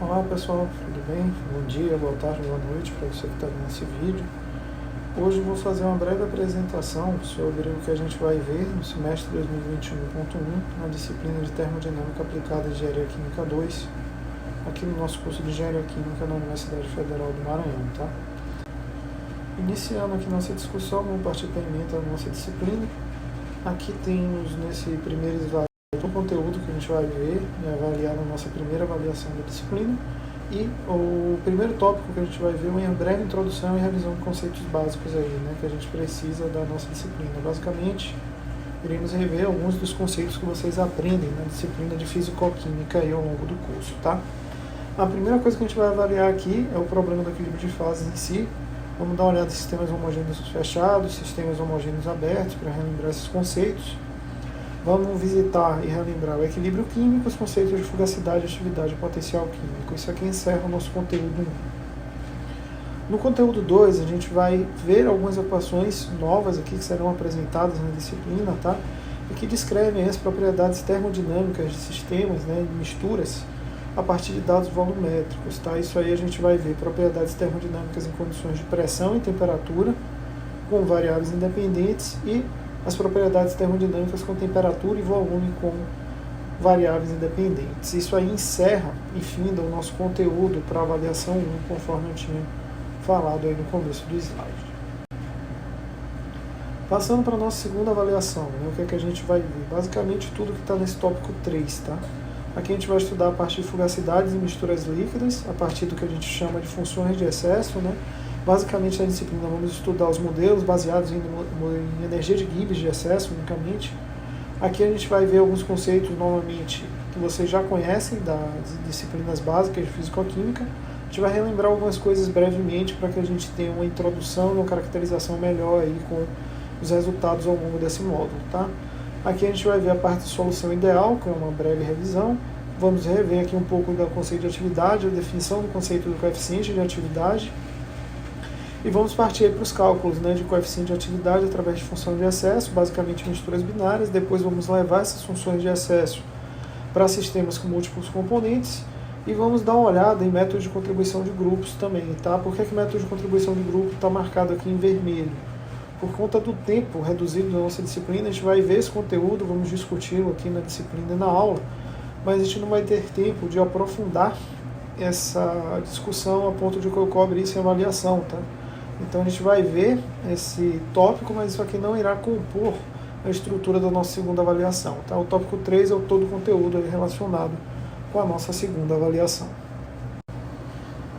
Olá pessoal, tudo bem? Bom dia, boa tarde, boa noite para você que está vendo esse vídeo. Hoje eu vou fazer uma breve apresentação sobre o que a gente vai ver no semestre 2021.1 na disciplina de Termodinâmica Aplicada de Engenharia Química 2, aqui no nosso curso de Engenharia Química na Universidade Federal do Maranhão, tá? Iniciando aqui nossa discussão, vamos partir para a ementa da nossa disciplina. Aqui temos nesse primeiro slide o conteúdo que a gente vai ver e avaliar na nossa primeira avaliação da disciplina. E o primeiro tópico que a gente vai ver é uma breve introdução e revisão de conceitos básicos aí, né, que a gente precisa da nossa disciplina. Basicamente, iremos rever alguns dos conceitos que vocês aprendem na disciplina de Físico-Química aí ao longo do curso, tá? A primeira coisa que a gente vai avaliar aqui é o problema do equilíbrio de fases em si. Vamos dar uma olhada em sistemas homogêneos fechados, sistemas homogêneos abertos, para relembrar esses conceitos. Vamos visitar e relembrar o equilíbrio químico, os conceitos de fugacidade, atividade e potencial químico. Isso aqui encerra o nosso conteúdo 1. No conteúdo 2, a gente vai ver algumas equações novas aqui que serão apresentadas na disciplina, tá? E que descrevem as propriedades termodinâmicas de sistemas, né, de misturas, a partir de dados volumétricos, tá? Isso aí a gente vai ver propriedades termodinâmicas em condições de pressão e temperatura, com variáveis independentes, e as propriedades termodinâmicas com temperatura e volume com variáveis independentes. Isso aí encerra e finda o nosso conteúdo para avaliação 1, conforme eu tinha falado aí no começo do slide. Passando para a nossa segunda avaliação, né, o que é que a gente vai ver? Basicamente tudo que está nesse tópico 3, tá? Aqui a gente vai estudar a partir de fugacidades e misturas líquidas, a partir do que a gente chama de funções de excesso, né? Basicamente, na disciplina, vamos estudar os modelos baseados em energia de Gibbs de excesso, unicamente. Aqui a gente vai ver alguns conceitos, normalmente, que vocês já conhecem das disciplinas básicas de Físico-Química. A gente vai relembrar algumas coisas brevemente para que a gente tenha uma introdução e uma caracterização melhor aí com os resultados ao longo desse módulo, tá? Aqui a gente vai ver a parte de solução ideal, que é uma breve revisão. Vamos rever aqui um pouco do conceito de atividade, a definição do conceito do coeficiente de atividade. E vamos partir para os cálculos, né, de coeficiente de atividade através de função de excesso, basicamente misturas binárias. Depois vamos levar essas funções de excesso para sistemas com múltiplos componentes. E vamos dar uma olhada em métodos de contribuição de grupos também, tá? Por que método de contribuição de grupo está marcado aqui em vermelho? Por conta do tempo reduzido da nossa disciplina, a gente vai ver esse conteúdo, vamos discuti-lo aqui na disciplina e na aula, mas a gente não vai ter tempo de aprofundar essa discussão a ponto de que eu cobre isso em avaliação, tá? Então a gente vai ver esse tópico, mas isso aqui não irá compor a estrutura da nossa segunda avaliação, tá? O tópico 3 é o todo o conteúdo relacionado com a nossa segunda avaliação.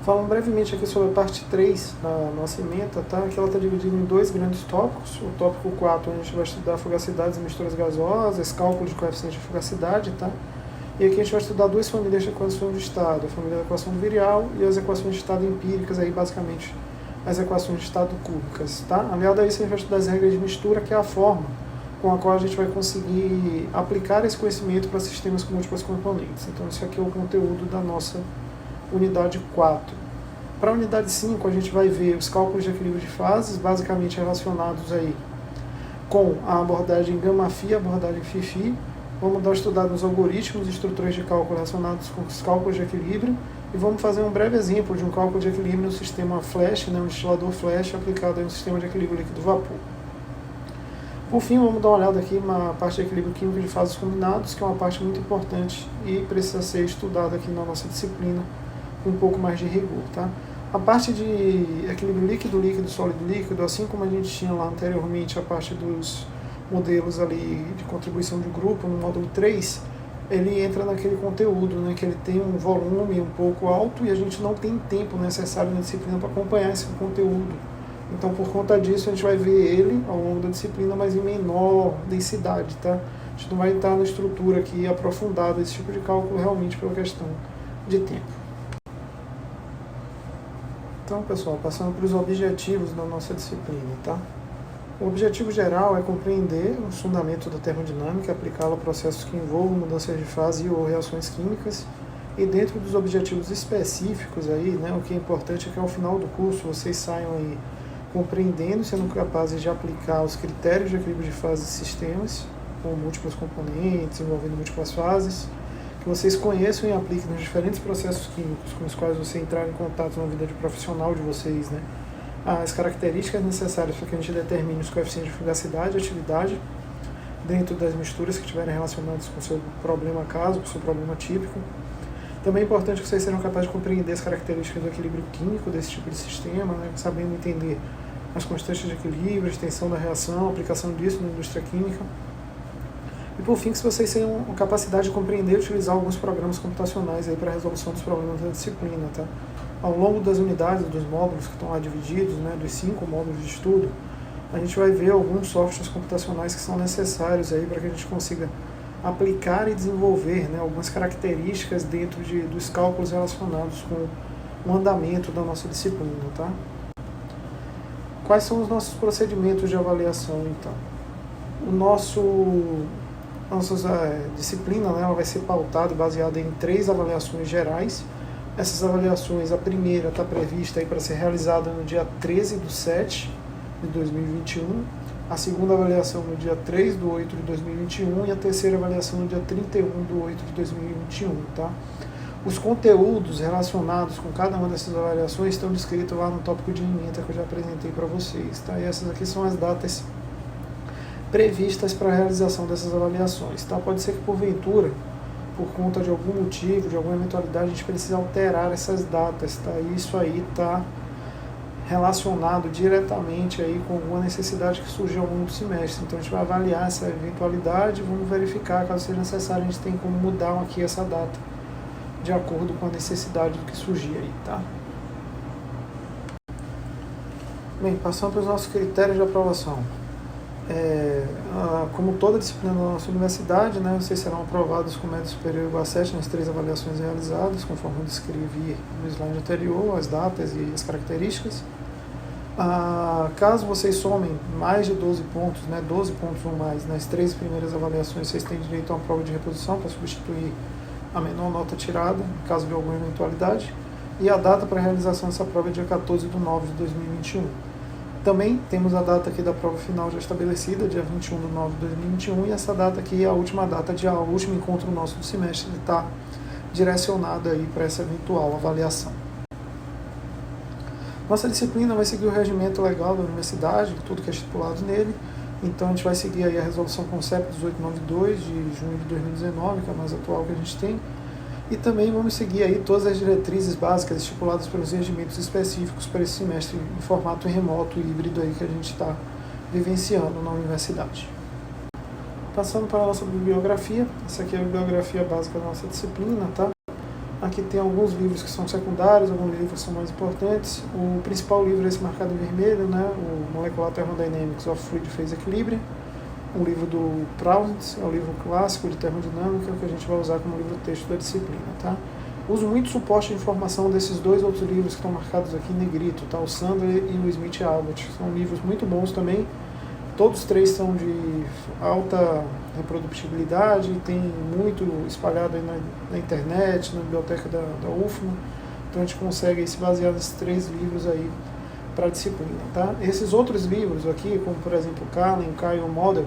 Falando brevemente aqui sobre a parte 3 da nossa ementa, tá? Aqui ela está dividida em dois grandes tópicos. O tópico 4, a gente vai estudar fugacidades e misturas gasosas, cálculo de coeficiente de fugacidade, tá? E aqui a gente vai estudar duas famílias de equações de estado, a família da equação virial e as equações de estado empíricas, aí basicamente as equações de estado cúbicas, tá? Aliado a isso, a gente vai estudar as regras de mistura, que é a forma com a qual a gente vai conseguir aplicar esse conhecimento para sistemas com múltiplas componentes. Então, esse aqui é o conteúdo da nossa unidade 4. Para a unidade 5, a gente vai ver os cálculos de equilíbrio de fases, basicamente relacionados aí com a abordagem Gama-Phi e a abordagem Phi-Phi. Vamos dar estudar nos algoritmos e estruturas de cálculo relacionados com os cálculos de equilíbrio. E vamos fazer um breve exemplo de um cálculo de equilíbrio no sistema flash, né, um destilador flash aplicado em um sistema de equilíbrio líquido-vapor. Por fim, vamos dar uma olhada aqui na parte de equilíbrio químico de fases combinados, que é uma parte muito importante e precisa ser estudada aqui na nossa disciplina com um pouco mais de rigor, tá? A parte de equilíbrio líquido-líquido, sólido-líquido, assim como a gente tinha lá anteriormente a parte dos modelos ali de contribuição de grupo no módulo 3, ele entra naquele conteúdo, né, que ele tem um volume um pouco alto e a gente não tem tempo necessário na disciplina para acompanhar esse conteúdo. Então, por conta disso, a gente vai ver ele ao longo da disciplina, mas em menor densidade, tá? A gente não vai estar na estrutura aqui aprofundada esse tipo de cálculo realmente pela questão de tempo. Então, pessoal, passando para os objetivos da nossa disciplina, tá? O objetivo geral é compreender os fundamentos da termodinâmica e aplicá-lo a processos que envolvam mudanças de fase ou reações químicas. E dentro dos objetivos específicos aí, né, o que é importante é que ao final do curso vocês saiam aí compreendendo, sendo capazes de aplicar os critérios de equilíbrio de fases de sistemas com múltiplos componentes, envolvendo múltiplas fases, que vocês conheçam e apliquem nos diferentes processos químicos com os quais você entrar em contato na vida de profissional de vocês, né? As características necessárias para que a gente determine os coeficientes de fugacidade e atividade dentro das misturas que estiverem relacionadas com o seu problema caso, com o seu problema típico. Também é importante que vocês sejam capazes de compreender as características do equilíbrio químico desse tipo de sistema, né? Sabendo entender as constantes de equilíbrio, a extensão da reação, a aplicação disso na indústria química. E por fim, que vocês tenham a capacidade de compreender e utilizar alguns programas computacionais para a resolução dos problemas da disciplina. Tá? Ao longo das unidades, dos módulos que estão lá divididos, né, dos 5 módulos de estudo, a gente vai ver alguns softwares computacionais que são necessários para que a gente consiga aplicar e desenvolver, né, algumas características dentro dos cálculos relacionados com o andamento da nossa disciplina. Tá? Quais são os nossos procedimentos de avaliação, então? Nossa disciplina, né, ela vai ser pautada, baseada em 3 avaliações gerais. Essas avaliações, a primeira está prevista para ser realizada no dia 13/7 de 2021, a segunda avaliação no dia 3/8 de 2021 e a terceira avaliação no dia 31/8 de 2021. Tá? Os conteúdos relacionados com cada uma dessas avaliações estão descritos lá no tópico de ementa que eu já apresentei para vocês. Tá? E essas aqui são as datas previstas para a realização dessas avaliações. Tá? Pode ser que, porventura, por conta de algum motivo, de alguma eventualidade, a gente precise alterar essas datas. Tá? E isso aí está relacionado diretamente com alguma necessidade que surgiu ao longo do semestre. Então a gente vai avaliar essa eventualidade e vamos verificar, caso seja necessário, a gente tem como mudar aqui essa data de acordo com a necessidade do que surgir aí. Tá? Bem, passando para os nossos critérios de aprovação. Como toda disciplina da nossa universidade, né, vocês serão aprovados com média superior igual a 7 nas 3 avaliações realizadas, conforme eu descrevi no slide anterior, as datas e as características. Caso vocês somem mais de 12 pontos, né, 12 pontos ou mais nas 3 primeiras avaliações, vocês têm direito a uma prova de reposição para substituir a menor nota tirada, em caso de alguma eventualidade. E a data para a realização dessa prova é dia 14/9 de 2021. Também temos a data aqui da prova final já estabelecida, dia 21/9 de 2021, e essa data aqui é a última data de aula, o último encontro nosso do semestre, que está direcionado para essa eventual avaliação. Nossa disciplina vai seguir o regimento legal da universidade, tudo que é estipulado nele. Então a gente vai seguir a resolução CONCEP 1892 de junho de 2019, que é a mais atual que a gente tem. E também vamos seguir todas as diretrizes básicas estipuladas pelos regimentos específicos para esse semestre em formato remoto e híbrido que a gente está vivenciando na universidade. Passando para a nossa bibliografia, essa aqui é a bibliografia básica da nossa disciplina, tá? Aqui tem alguns livros que são secundários, alguns livros que são mais importantes. O principal livro é esse marcado em vermelho, né? O Molecular Thermodynamics of Fluid Phase Equilibrium, um livro do Proust, é um livro clássico de termodinâmica que a gente vai usar como livro-texto da disciplina. Tá? Uso muito suporte de informação desses 2 outros livros que estão marcados aqui em negrito, tá? O Sandler e o Smith Albert. São livros muito bons também. Todos 3 são de alta reprodutibilidade, tem muito espalhado na internet, na biblioteca da UFMA. Então a gente consegue se basear nesses 3 livros para a disciplina. Tá? Esses outros livros aqui, como por exemplo Kahneman, Caio Model,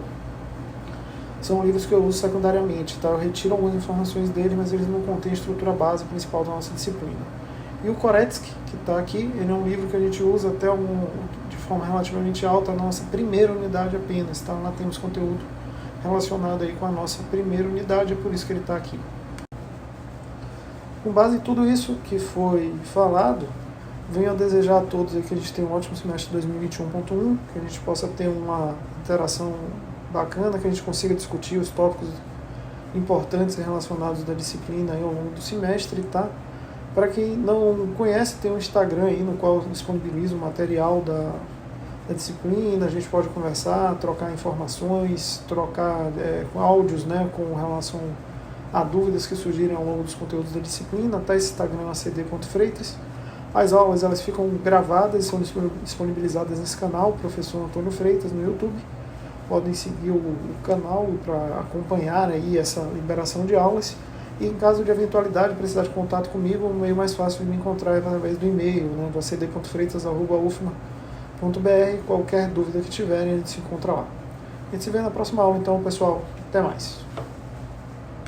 são livros que eu uso secundariamente. Tá? Eu retiro algumas informações dele, mas eles não contêm a estrutura base principal da nossa disciplina. E o Koretsky, que está aqui, ele é um livro que a gente usa até de forma relativamente alta na nossa primeira unidade apenas. Tá? Lá temos conteúdo relacionado com a nossa primeira unidade, é por isso que ele está aqui. Com base em tudo isso que foi falado, venho a desejar a todos que a gente tenha um ótimo semestre de 2021.1, que a gente possa ter uma interação bacana, que a gente consiga discutir os tópicos importantes relacionados da disciplina ao longo do semestre, tá? Para quem não conhece, tem um Instagram no qual eu disponibilizo o material da disciplina, a gente pode conversar, trocar informações, trocar áudios, né, com relação a dúvidas que surgirem ao longo dos conteúdos da disciplina, tá? Esse Instagram é cd.freitas. As aulas elas ficam gravadas e são disponibilizadas nesse canal, Professor Antônio Freitas, no YouTube. Podem seguir o canal para acompanhar essa liberação de aulas. E em caso de eventualidade, precisar de contato comigo, o meio mais fácil de me encontrar é através do e-mail, né, do cd.freitas@ufma.br. Qualquer dúvida que tiverem, a gente se encontra lá. A gente se vê na próxima aula, então, pessoal. Até mais.